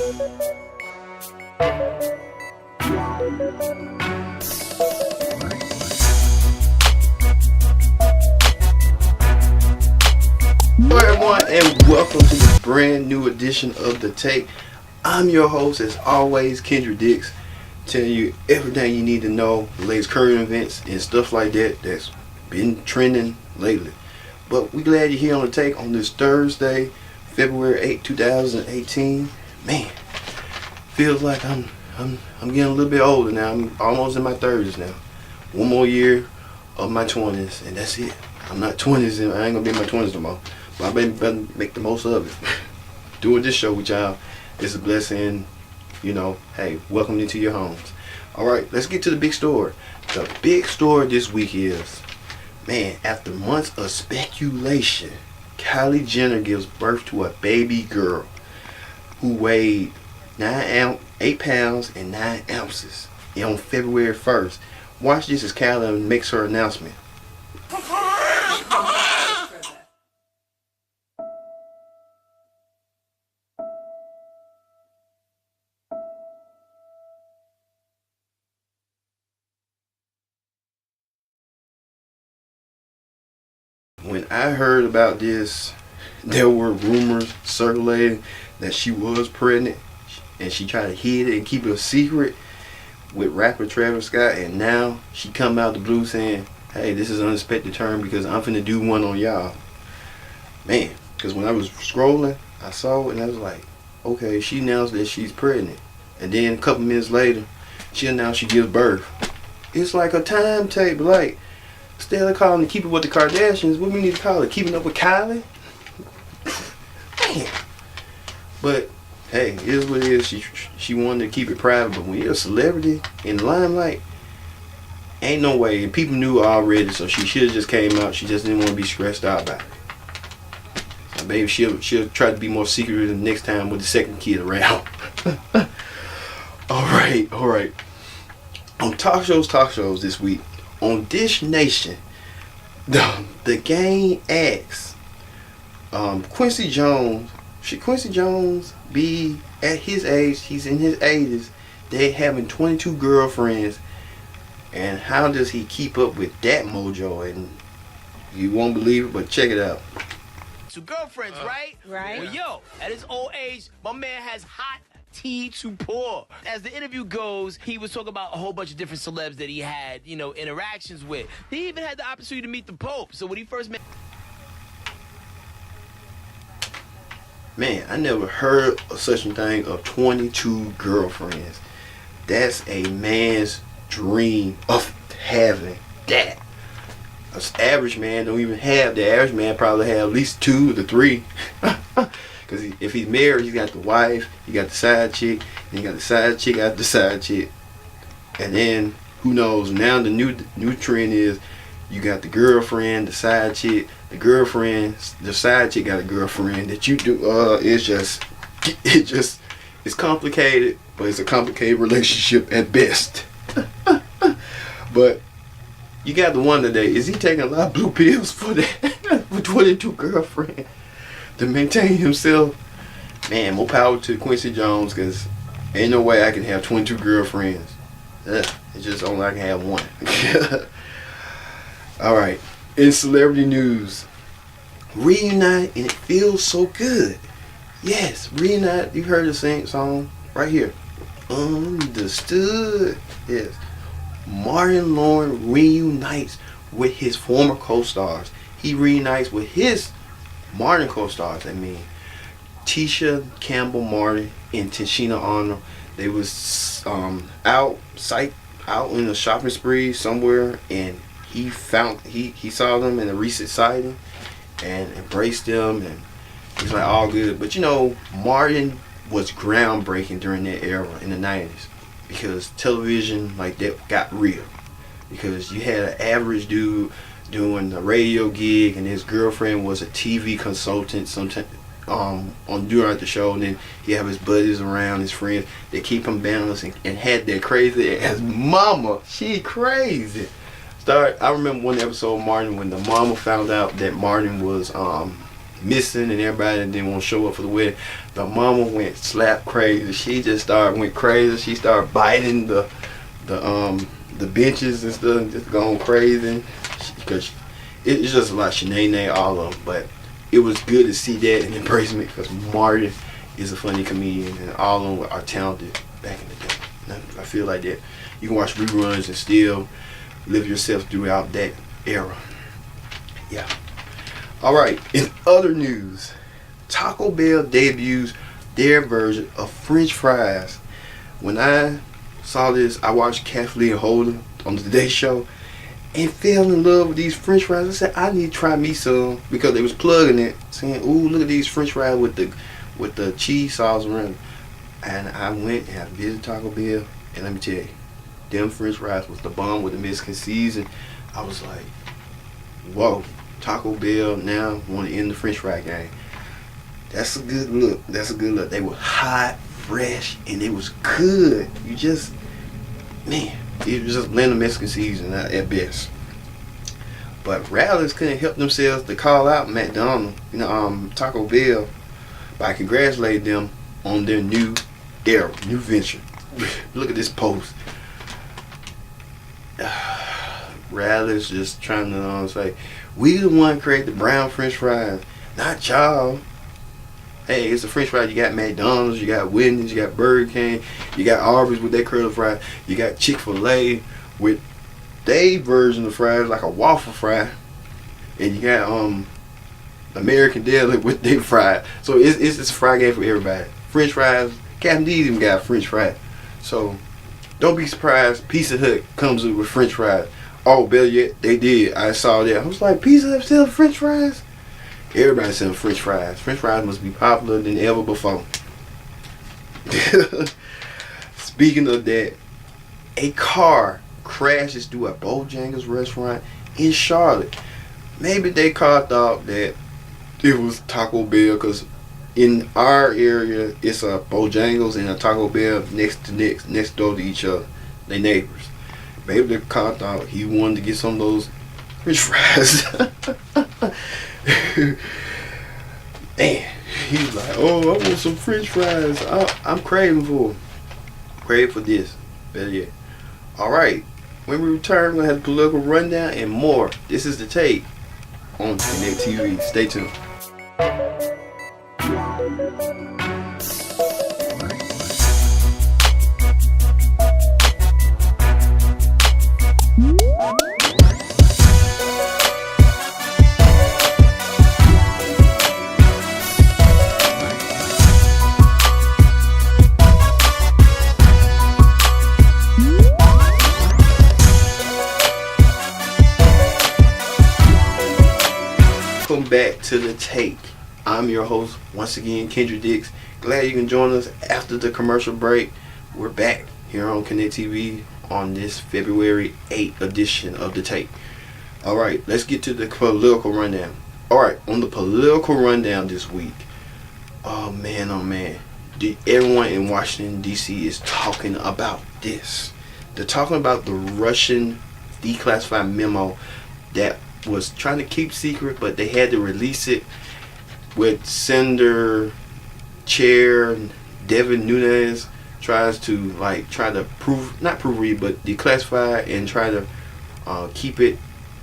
Hello everyone, and welcome to this brand new edition of The Take. I'm your host, as always, Kendra Dix, telling you everything you need to know, the latest current events and stuff like that that's been trending lately. But we're glad you're here on The Take on this Thursday, February 8, 2018. Man, feels like I'm getting a little bit older now. I'm almost in my 30s now. One more year of my 20s, and that's it. I'm not 20s, and I ain't gonna be in my 20s no more. But I better make the most of it. Doing this show with y'all is a blessing. You know, hey, welcome into your homes. Alright, let's get to the big story. The big story this week is, man, after months of speculation, Kylie Jenner gives birth to a baby girl who weighed 8 pounds and 9 ounces on February 1st. Watch this as Kylie makes her announcement. When I heard about this, there were rumors circulating that she was pregnant, and she tried to hide it and keep it a secret with rapper Travis Scott, and now she come out the blue saying, hey, this is an unexpected turn because I'm finna do one on y'all. Man, because when I was scrolling, I saw it and I was like, okay, she announced that she's pregnant, and then a couple minutes later, she announced she gives birth. It's like a timetable, like, instead of calling it Keeping With the Kardashians, what we need to call it? Keeping Up with Kylie? Man. But, hey, it is what it is. She wanted to keep it private, but when you're a celebrity in the limelight, ain't no way. And people knew already, so she should have just came out. She just didn't want to be stressed out about it. So maybe she'll try to be more secretive the next time with the second kid around. Alright. On talk shows this week, on Dish Nation, the gang asks Quincy Jones, should Quincy Jones be at his age, he's in his 80s, they having 22 girlfriends, and how does he keep up with that mojo? And you won't believe it, but check it out. Two girlfriends, right? Right. Well, yo, at his old age, my man has hot tea to pour. As the interview goes, he was talking about a whole bunch of different celebs that he had, interactions with. He even had the opportunity to meet the Pope. So when he first met... Man, I never heard of such a thing of 22 girlfriends. That's a man's dream of having that. An average man don't even have that. Average man probably have at least 2 to 3. Because if he's married, he's got the wife, he got the side chick, and he got the side chick after the side chick. And then, who knows, now the new trend is you got the girlfriend, the side chick, the girlfriend, the side chick got a girlfriend that you do, it's complicated, but it's a complicated relationship at best. But you got to wonder today, is he taking a lot of blue pills for that? For 22 girlfriends? To maintain himself? Man, more power to Quincy Jones, because ain't no way I can have 22 girlfriends. It's just only I can have one. Alright, in celebrity news, reunite and it feels so good. Yes, reunite, you heard the song right here. Understood. Yes. Martin Lawrence reunites with his former co-stars. He reunites with his Martin co-stars, Tisha Campbell Martin and Tashina Arnold. They was out in a shopping spree somewhere, and he saw them in a recent sighting and embraced them, and he's like, all good. But Martin was groundbreaking during that era in the 90s, because television like that got real, because you had an average dude doing a radio gig, and his girlfriend was a TV consultant sometimes during the show, and then he have his buddies around, his friends, they keep him balanced, and had that crazy ass mama. She crazy. I remember one episode of Martin when the mama found out that Martin was missing and everybody didn't want to show up for the wedding. The mama went slap crazy. She just went crazy. She started biting the benches and stuff, and just going crazy because it's just a lot of shenanigans, all of them. But it was good to see that and embrace me because Marty is a funny comedian and all of them are talented back in the day. And I feel like that you can watch reruns and still live yourself throughout that era. Yeah. All right. In other news, Taco Bell debuts their version of French fries. When I saw this, I watched Kathleen Holden on the Today Show and fell in love with these French fries. I said, I need to try me some because they was plugging it, saying, "Ooh, look at these French fries with the cheese sauce around it." And I went and I visited Taco Bell, and let me tell you, them French fries was the bomb with the Mexican season. I was like, whoa, Taco Bell now want to end the French fry game. That's a good look. That's a good look. They were hot, fresh, and it was good. You just, man, it was just blend of Mexican season at best. But Rallies couldn't help themselves to call out McDonald's, Taco Bell, by congratulating them on their new era, new venture. Look at this post. Rallies just trying to say, we the one create the brown French fries, not y'all. Hey, it's a French fry. You got McDonald's, you got Wendy's, you got Burger King, you got Arby's with their curly fries, you got Chick-fil-A with their version of fries, like a waffle fry, and you got American Deli with their fries. So it's a fry game for everybody. French fries, Captain D's even got French fries. So don't be surprised. Pizza Hut comes with French fries. Oh, better yet, they did. I saw that. I was like, Pizza Hut selling French fries? Everybody's selling French fries. French fries must be popular than ever before. Speaking of that, a car crashes through a Bojangles restaurant in Charlotte. Maybe they thought that it was Taco Bell because in our area it's a Bojangles and a Taco Bell next door to each other. They neighbors. Maybe the car thought he wanted to get some of those French fries. Man, he was like, oh, I want some French fries. I'm craving for them. Crave for this. Better yet. Alright, when we return, we're going to have a political rundown and more. This is The Take on Connect TV. Stay tuned. Welcome back to The Take. I'm your host, once again, Kendra Dix. Glad you can join us after the commercial break. We're back here on Connect TV on this February 8th edition of The Take. Alright, let's get to the political rundown. Alright, on the political rundown this week, oh man, everyone in Washington, D.C. is talking about this. They're talking about the Russian declassified memo that was trying to keep secret, but they had to release it, with Senator Chair Devin Nunes tries to not proofread, but declassify and try to keep it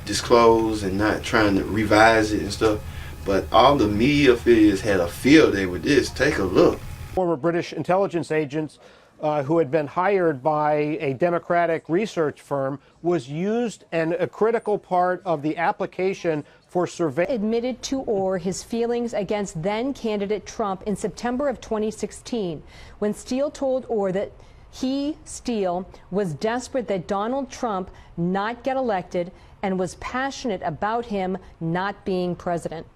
disclosed and not trying to revise it and stuff. But all the media affiliates had a field day with this. Take a look. Former British intelligence agents who had been hired by a Democratic research firm was used and a critical part of the application for surveillance. Admitted to Orr his feelings against then-candidate Trump in September of 2016, when Steele told Orr that he, Steele, was desperate that Donald Trump not get elected and was passionate about him not being president.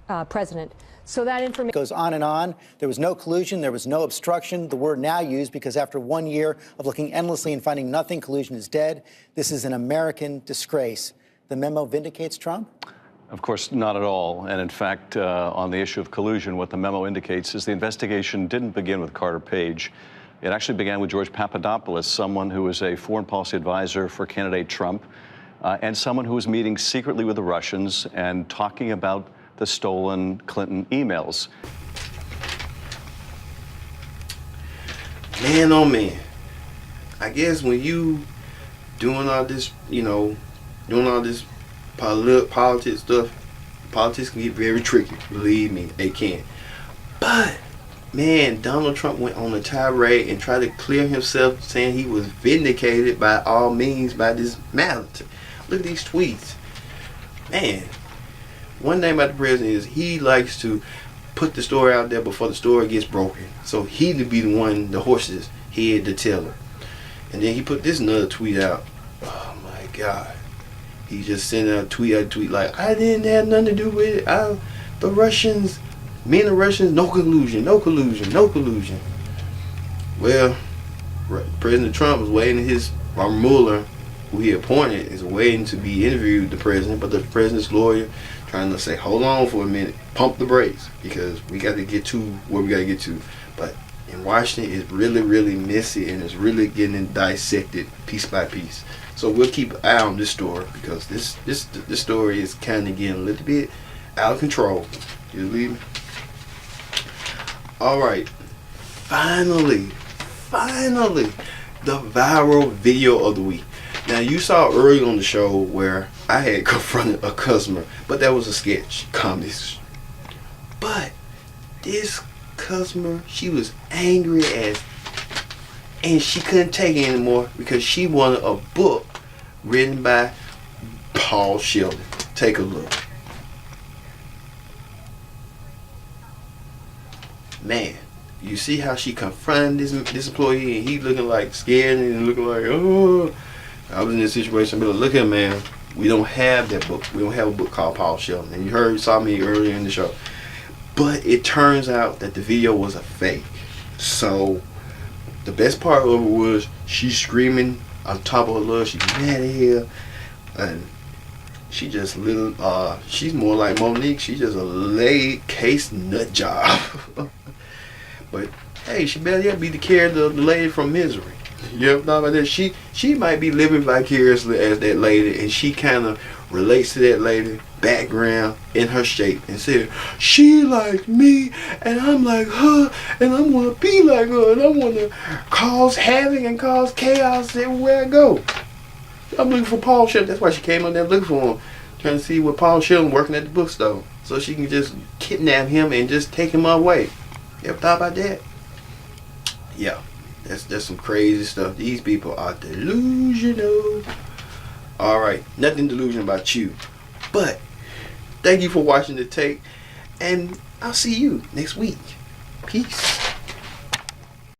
So that information goes on and on. There was no collusion. There was no obstruction. The word now used because after 1 year of looking endlessly and finding nothing, collusion is dead. This is an American disgrace. The memo vindicates Trump? Of course, not at all. And in fact, on the issue of collusion, what the memo indicates is the investigation didn't begin with Carter Page. It actually began with George Papadopoulos, someone who was a foreign policy advisor for candidate Trump, and someone who was meeting secretly with the Russians and talking about the stolen Clinton emails. Man, oh man. I guess when you doing all this, doing all this politics stuff, politics can get very tricky. Believe me, it can. But, man, Donald Trump went on a tirade and tried to clear himself, saying he was vindicated by all means by this matter. Look at these tweets. Man, one thing about the president is he likes to put the story out there before the story gets broken. So he to be the one, the horse's head to tell it. And then he put this another tweet out. Oh my God. He just sent out a tweet like, I didn't have nothing to do with it. The Russians, me and the Russians, no collusion. Well, President Trump was waiting, his Mueller, who he appointed, is waiting to be interviewed, the president, but the president's lawyer trying to say, hold on for a minute, pump the brakes, because we got to get to where we got to get to. But in Washington, it's really, really messy, and it's really getting dissected piece by piece. So we'll keep an eye on this story, because this story is kind of getting a little bit out of control. You believe me? All right, finally, the viral video of the week. Now, you saw early on the show where I had confronted a customer, but that was a sketch, comedy. But this customer, she was angry and she couldn't take it anymore because she wanted a book written by Paul Sheldon. Take a look. Man, you see how she confronted this employee, and he looking like scared and looking like, oh. I was in this situation, but look at him, man. We don't have that book. We don't have a book called Paul Sheldon. And you saw me earlier in the show. But it turns out that the video was a fake. So the best part of it was she's screaming on top of her lungs. She's mad at him. And she just she's more like Monique. She's just a laid case nut job. But hey, she better yet be the character of the lady from Misery. You ever thought about that? She might be living vicariously as that lady, and she kind of relates to that lady background in her shape and said, she like me and I'm like her and I want to be like her and I want to cause havoc and cause chaos everywhere I go. I'm looking for Paul Sheldon. That's why she came up there looking for him, trying to see what Paul Sheldon working at the bookstore, so she can just kidnap him and just take him away. You ever thought about that? Yeah. That's some crazy stuff. These people are delusional. Alright, nothing delusional about you. But thank you for watching The Take, and I'll see you next week. Peace.